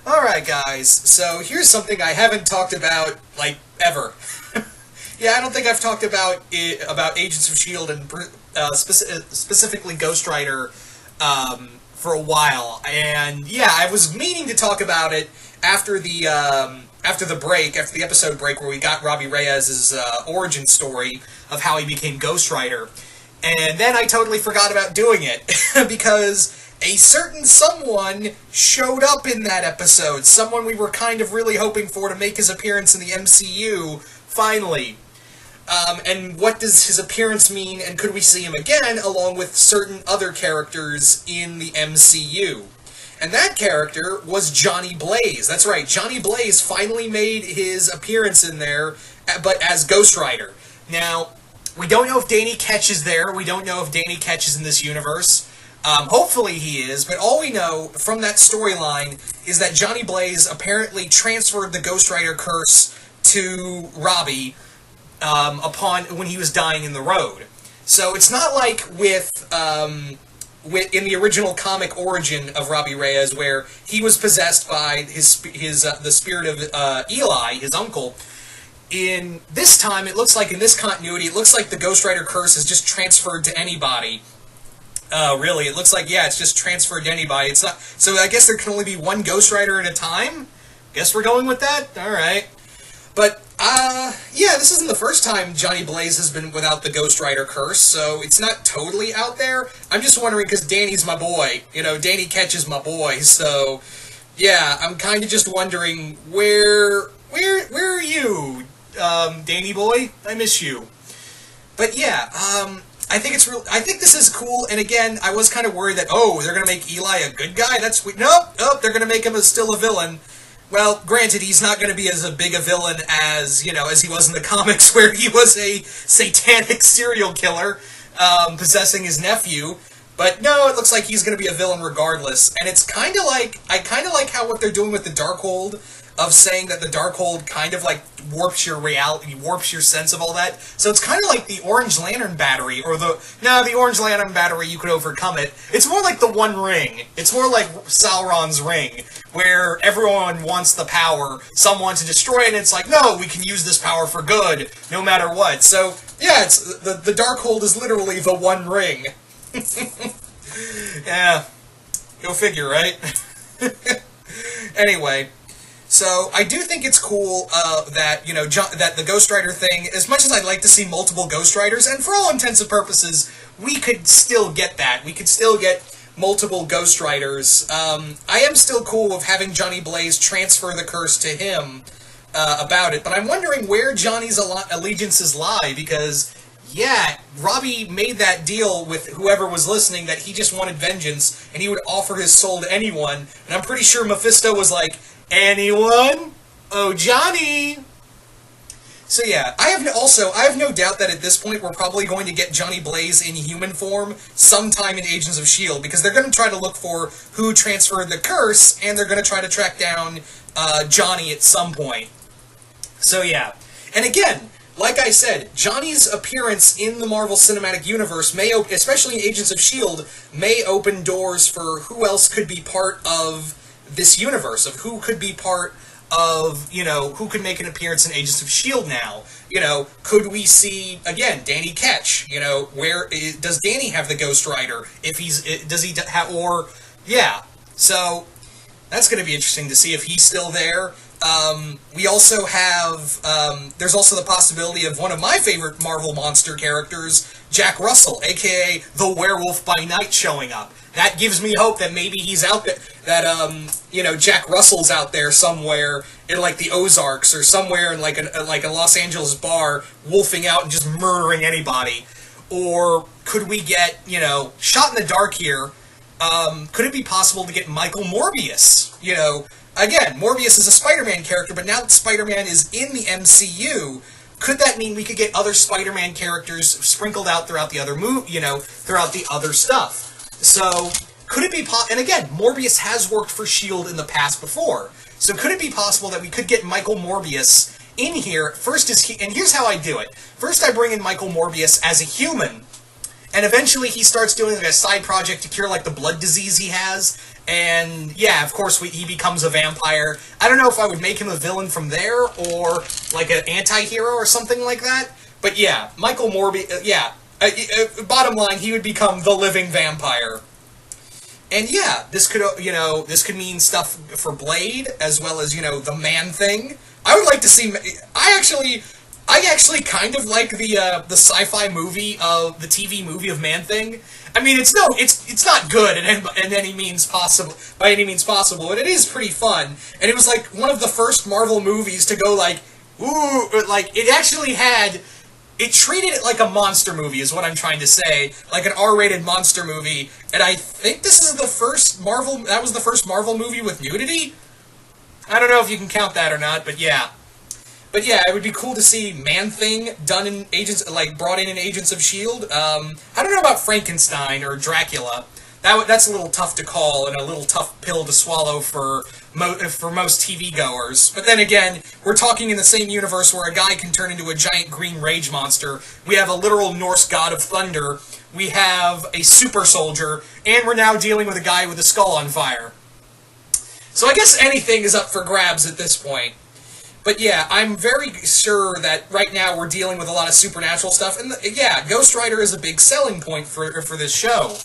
Alright, guys, so here's something I haven't talked about, like, ever. Yeah, I don't think I've talked about Agents of S.H.I.E.L.D. and specifically Ghost Rider for a while. And yeah, I was meaning to talk about it after the break, after the episode break where we got Robbie Reyes' origin story of how he became Ghost Rider. And then I totally forgot about doing it because a certain someone showed up in that episode. Someone we were kind of really hoping for to make his appearance in the MCU, finally. And what does his appearance mean, and could we see him again, along with certain other characters in the MCU? And that character was Johnny Blaze. That's right, Johnny Blaze finally made his appearance in there, but as Ghost Rider. Now, we don't know if Danny Ketch is there. We don't know if Danny Ketch is in this universe. Hopefully he is, but all we know from that storyline is that Johnny Blaze apparently transferred the Ghost Rider curse to Robbie when he was dying in the road. So it's not like with in the original comic origin of Robbie Reyes, where he was possessed by the spirit of Eli, his uncle. In this time, it looks like in this continuity, it looks like the Ghost Rider curse is just transferred to anybody. Really, it looks like, yeah, it's just transferred to anybody. It's not. So I guess there can only be one Ghost Rider at a time. Guess we're going with that. All right. But, yeah, this isn't the first time Johnny Blaze has been without the Ghost Rider curse, so it's not totally out there. I'm just wondering, because Danny's my boy. You know, Danny Ketch is my boy, so, yeah, I'm kind of just wondering, where are you, Danny boy? I miss you. But, yeah, I think this is cool, and again, I was kind of worried that, they're gonna make Eli a good guy? That's weird. Nope, they're gonna make him still a villain. Well, granted, he's not going to be as big a villain as he was in the comics, where he was a satanic serial killer possessing his nephew. But no, it looks like he's going to be a villain regardless. And it's kind of like, I kind of like how what they're doing with the Darkhold, of saying that the Darkhold kind of like warps your reality, warps your sense of all that. So it's kind of like the Orange Lantern battery, or the Orange Lantern battery, you could overcome it. It's more like the One Ring. It's more like Sauron's ring, where everyone wants the power, some want to destroy it, and it's like, no, we can use this power for good, no matter what. So, yeah, it's the Darkhold is literally the One Ring. Yeah, go figure, right? Anyway, so I do think it's cool that that the Ghost Rider thing. As much as I'd like to see multiple Ghost Riders, and for all intents and purposes, we could still get that. We could still get multiple Ghost Riders. I am still cool with having Johnny Blaze transfer the curse to him about it, but I'm wondering where Johnny's allegiances lie, because, yeah, Robbie made that deal with whoever was listening that he just wanted vengeance, and he would offer his soul to anyone, and I'm pretty sure Mephisto was like, anyone? Oh, Johnny! So yeah, I have no doubt that at this point we're probably going to get Johnny Blaze in human form sometime in Agents of S.H.I.E.L.D., because they're going to try to look for who transferred the curse, and they're going to try to track down Johnny at some point. So yeah. And again, like I said, Johnny's appearance in the Marvel Cinematic Universe especially in Agents of S.H.I.E.L.D., may open doors for who else could be part of this universe, of who could be part of, who could make an appearance in Agents of S.H.I.E.L.D. now. Could we see, again, Danny Ketch? Where does Danny have the Ghost Rider? Does he have, or, yeah. So, that's going to be interesting to see if he's still there. We also have, there's also the possibility of one of my favorite Marvel monster characters, Jack Russell, aka the Werewolf by Night, showing up. That gives me hope that maybe he's out there, that, Jack Russell's out there somewhere in, like, the Ozarks, or somewhere in, like a Los Angeles bar, wolfing out and just murdering anybody. Or could we get, shot in the dark here, could it be possible to get Michael Morbius? Again, Morbius is a Spider-Man character, but now that Spider-Man is in the MCU, could that mean we could get other Spider-Man characters sprinkled out throughout the other throughout the other stuff? So, could it be and again, Morbius has worked for S.H.I.E.L.D. in the past before. So could it be possible that we could get Michael Morbius in here? And here's how I do it. First I bring in Michael Morbius as a human, and eventually he starts doing like a side project to cure like the blood disease he has. And yeah, of course, he becomes a vampire. I don't know if I would make him a villain from there or like an anti-hero or something like that. But yeah, Michael Morbius. Bottom line, he would become the living vampire. And yeah, this could mean stuff for Blade as well as the Man-Thing. I would like to see. I actually kind of like the sci-fi movie of the TV movie of Man-Thing. I mean, it's not good in any means possible, by any means possible, but it is pretty fun. And it was like one of the first Marvel movies to go like, ooh, like it treated it like a monster movie is what I'm trying to say, like an R-rated monster movie. And I think this is the first that was the first Marvel movie with nudity? I don't know if you can count that or not, but yeah. But yeah, it would be cool to see Man-Thing done in brought in Agents of S.H.I.E.L.D. I don't know about Frankenstein or Dracula. That's a little tough to call and a little tough pill to swallow for most TV goers. But then again, we're talking in the same universe where a guy can turn into a giant green rage monster. We have a literal Norse god of thunder. We have a super soldier, and we're now dealing with a guy with a skull on fire. So I guess anything is up for grabs at this point. But yeah, I'm very sure that right now we're dealing with a lot of supernatural stuff, and yeah, Ghost Rider is a big selling point for this show.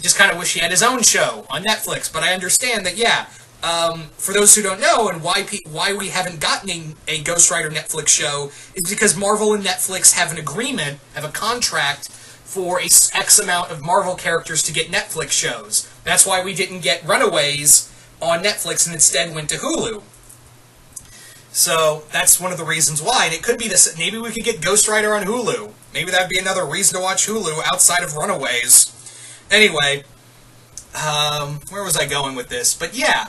Just kind of wish he had his own show on Netflix, but I understand that, yeah, for those who don't know, and why we haven't gotten a Ghost Rider Netflix show, is because Marvel and Netflix have an agreement, have a contract for a X amount of Marvel characters to get Netflix shows. That's why we didn't get Runaways on Netflix and instead went to Hulu. So that's one of the reasons why, and it could be this. Maybe we could get Ghost Rider on Hulu. Maybe that'd be another reason to watch Hulu outside of Runaways. Anyway, where was I going with this? But yeah,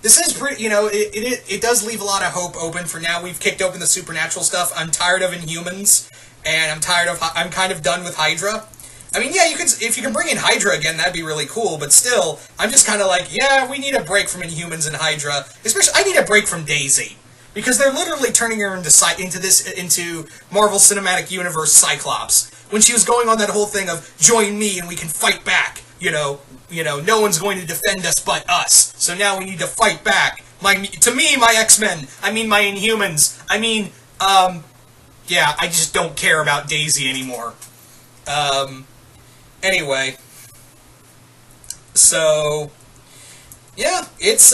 this is pretty. It does leave a lot of hope open for now. We've kicked open the supernatural stuff. I'm tired of Inhumans, and I'm kind of done with Hydra. I mean, yeah, if you can bring in Hydra again, that'd be really cool, but still, I'm just kind of like, yeah, we need a break from Inhumans and Hydra. Especially, I need a break from Daisy. Because they're literally turning her into Marvel Cinematic Universe Cyclops. When she was going on that whole thing of, join me and we can fight back. No one's going to defend us but us. So now we need to fight back. My X-Men. I mean, my Inhumans. I mean, yeah, I just don't care about Daisy anymore. Anyway, so yeah, it's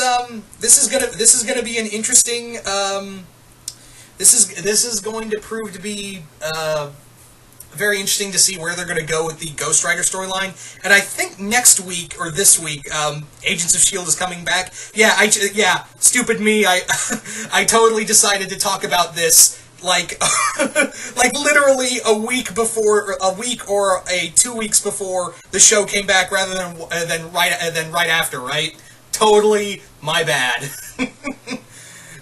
this is gonna be an interesting this is going to prove to be very interesting to see where they're going to go with the Ghost Rider storyline. And I think next week or this week, Agents of S.H.I.E.L.D. is coming back. Yeah, stupid me. I totally decided to talk about this. Like literally a week or 2 weeks before the show came back, rather than right after, right? Totally my bad.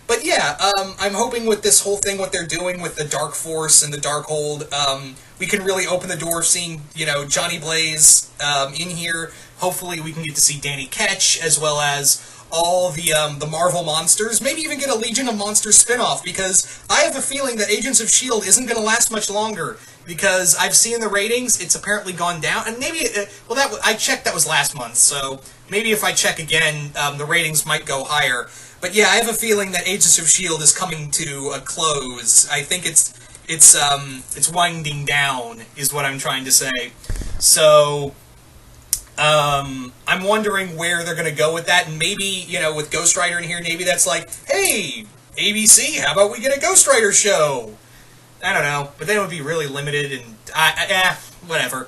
But yeah, I'm hoping with this whole thing, what they're doing with the Dark Force and the Darkhold, we can really open the door of seeing, Johnny Blaze in here. Hopefully we can get to see Danny Ketch, as well as all the Marvel monsters, maybe even get a Legion of Monsters spinoff, because I have a feeling that Agents of S.H.I.E.L.D. isn't going to last much longer, because I've seen the ratings, it's apparently gone down, and maybe, I checked that was last month, so maybe if I check again, the ratings might go higher. But yeah, I have a feeling that Agents of S.H.I.E.L.D. is coming to a close. I think it's winding down, is what I'm trying to say. So I'm wondering where they're going to go with that, and maybe, with Ghost Rider in here, maybe that's like, hey, ABC, how about we get a Ghost Rider show? I don't know, but then it would be really limited, and whatever.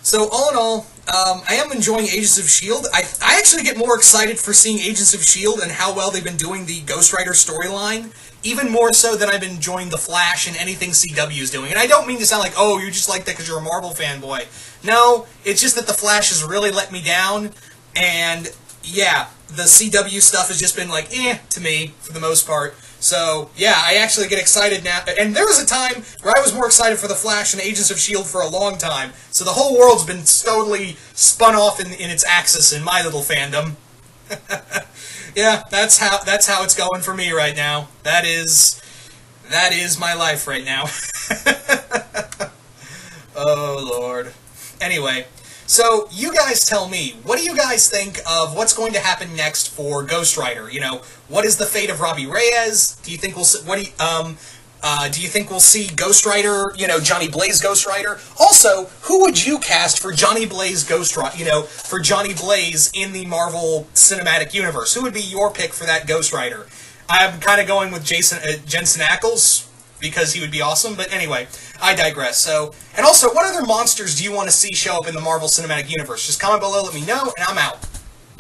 So all in all, I am enjoying Agents of S.H.I.E.L.D. I actually get more excited for seeing Agents of S.H.I.E.L.D. and how well they've been doing the Ghost Rider storyline, even more so than I've been enjoying The Flash and anything CW is doing. And I don't mean to sound like, oh, you just like that because you're a Marvel fanboy. No, it's just that The Flash has really let me down, and yeah, the CW stuff has just been like, to me, for the most part. So, yeah, I actually get excited now. And there was a time where I was more excited for The Flash and Agents of S.H.I.E.L.D. for a long time. So the whole world's been totally spun off in its axis in my little fandom. Yeah, that's how it's going for me right now. That is That is my life right now. Oh, Lord. Anyway, so you guys tell me, what do you guys think of what's going to happen next for Ghost Rider? You know, what is the fate of Robbie Reyes? Do you think we'll see, do you think we'll see Ghost Rider, Johnny Blaze Ghost Rider? Also, who would you cast for Johnny Blaze Ghost Rider, for Johnny Blaze in the Marvel Cinematic Universe? Who would be your pick for that Ghost Rider? I'm kind of going with Jensen Ackles, because he would be awesome, but anyway, I digress. So, and also, what other monsters do you want to see show up in the Marvel Cinematic Universe? Just comment below, let me know, and I'm out.